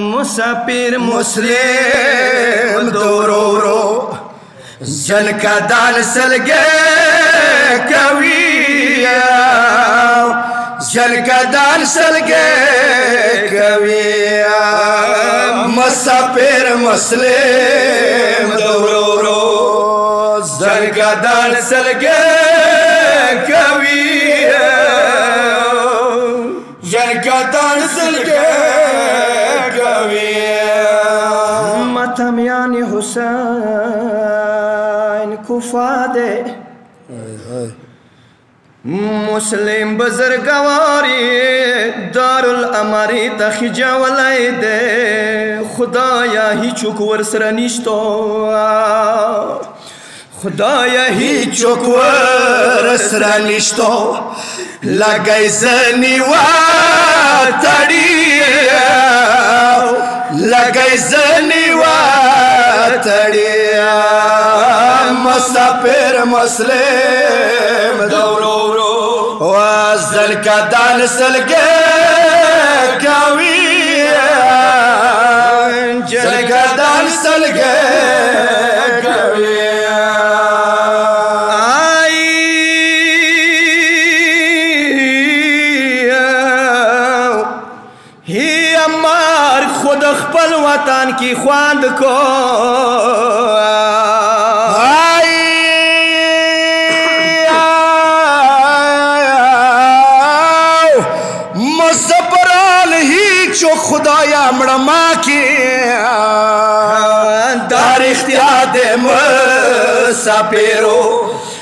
مسافر مسلم دورورو جن کا دان سلگے کوي جن کا دان سلگے کوي مسافر مسلم دورورو جن کا دان سلگے کوي جن کا دان سلگے متمیان حسین کفاده مسلم بزرگواری دارالامری تخیجا ولیده خدایا هیچوک ورسره نیشتو خدایا هیچوک ورسره نیشتو لگای زنی و تڑی لگای زنی و تڑی مسافر مسلم دورورو وزن کا دان سلگے کوي جن کا دان سلگے کوي خود خپل وطن کی خواند کو مصبران هیچو خدایا مڑما کی دار اختیار دے مسافرو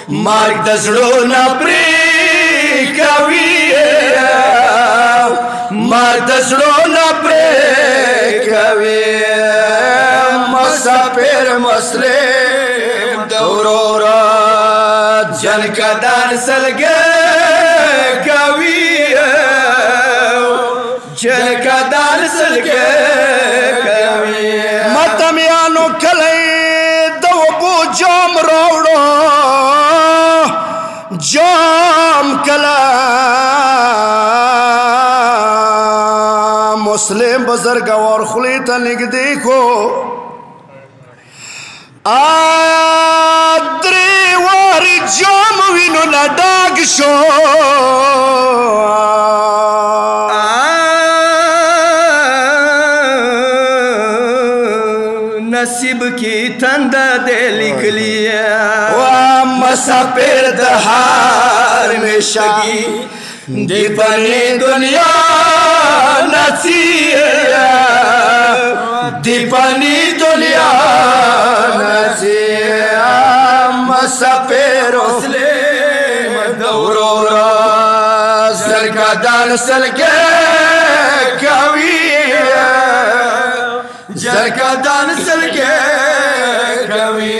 مارک دزڑو نپری کوي مارک دزڑو نپری مسافر مسلم دورورا جن کا دان سلگے کوي جن کا دان سلگے کوي متمیانو کلی دو بو جام روڑو جام کلا مسلم بزرگوار خلیتا نگدی کو آدری واری جام وینو نداگ شو نصیب کی تند دے لکھ لیا مسافر دہار میں شگی دی پنی دنیا نصیب دی پنی دنیا نصیب مسافر مسلم دورورا زن کا دان سلگے کوي زن کا دان سلگے کوي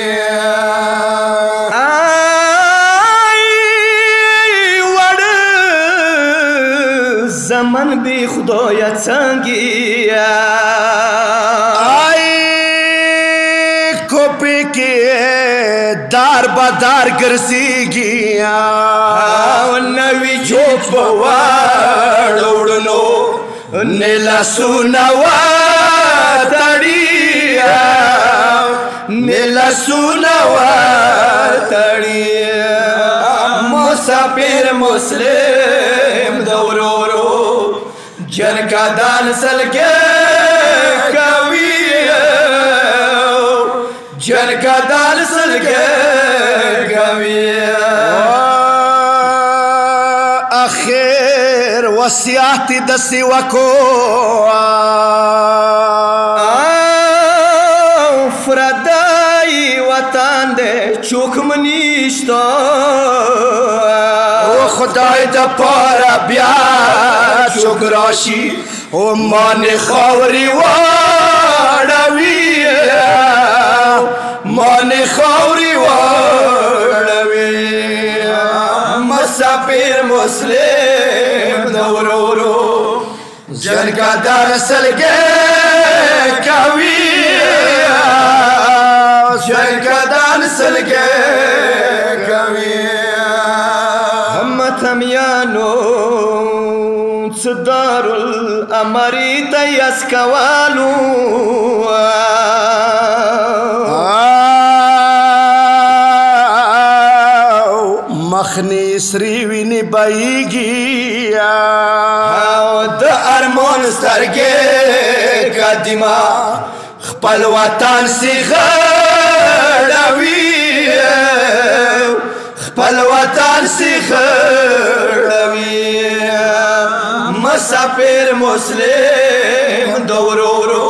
زمن بی خدایا څنګه آی کوپی کې دار بدار ګرځيږي او نوې جوړ وړونو نلا سونوا تړي نلا سونوا تړي مسافر مسلم دورورو جن کا دان سلگے کوي جن کا دان سلگے کوي اخر وصیت دسی وکو فردای وطن دے چوک منیشتا خدای دا پارا بیا چوک راشی او مان خاوری واڑوی مان خاوری واڑوی مسافر مسلم دورورو جن کا دان سلگے کوي جن کا دان سلگے کوي هم تمیانو څه دار الامر تیس کوالو مخنی سری ویني بایگی د ارمان سترګې قدیما خپل وطن سی غړوي خپل وطن سی غړوي مسافر مسلم دورورو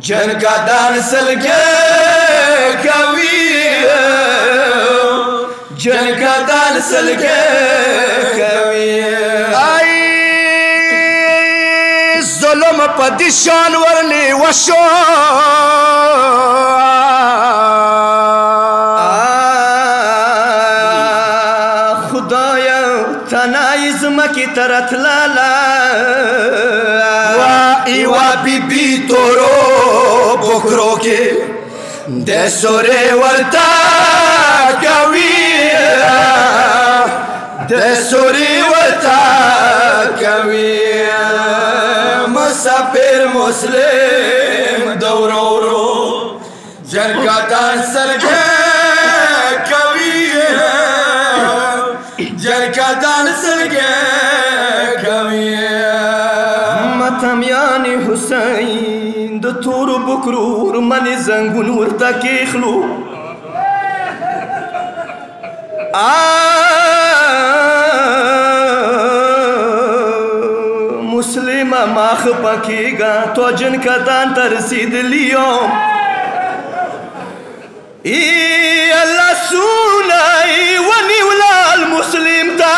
جنګدان سلګې کوي جنګدان سلګې کوي ای ظلم په دې شان ورلی وشو خدایا تنای زمکې ترتلالا وا ایوا بیبي تورو بکرو کې د سورې ورتا کوي د سوري ورتا کوي مسافر مسلم دورورو جنګدان سلګې کوي جنګدان سلګې کوي متمیان حسین د تور بکرور منی زنګون ورته کېخلو مسلم ماخ پکیگا تو جنګدان ته رسیدلی یم ای الله سونای ونیولا المسلم تا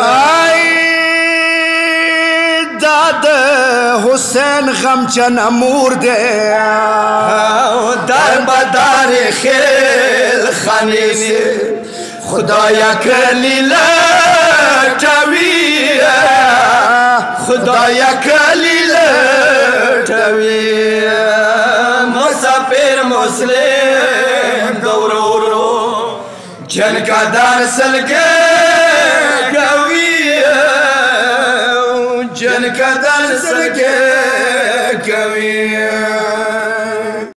ای داد حسین غمجن امور دے در بدار خیل خانی سے خدایا کلی لټوي خدایا کلی لټوي مسافر مسلم دورورو جنګدان سلګې کوي جنګدان سلګې کوي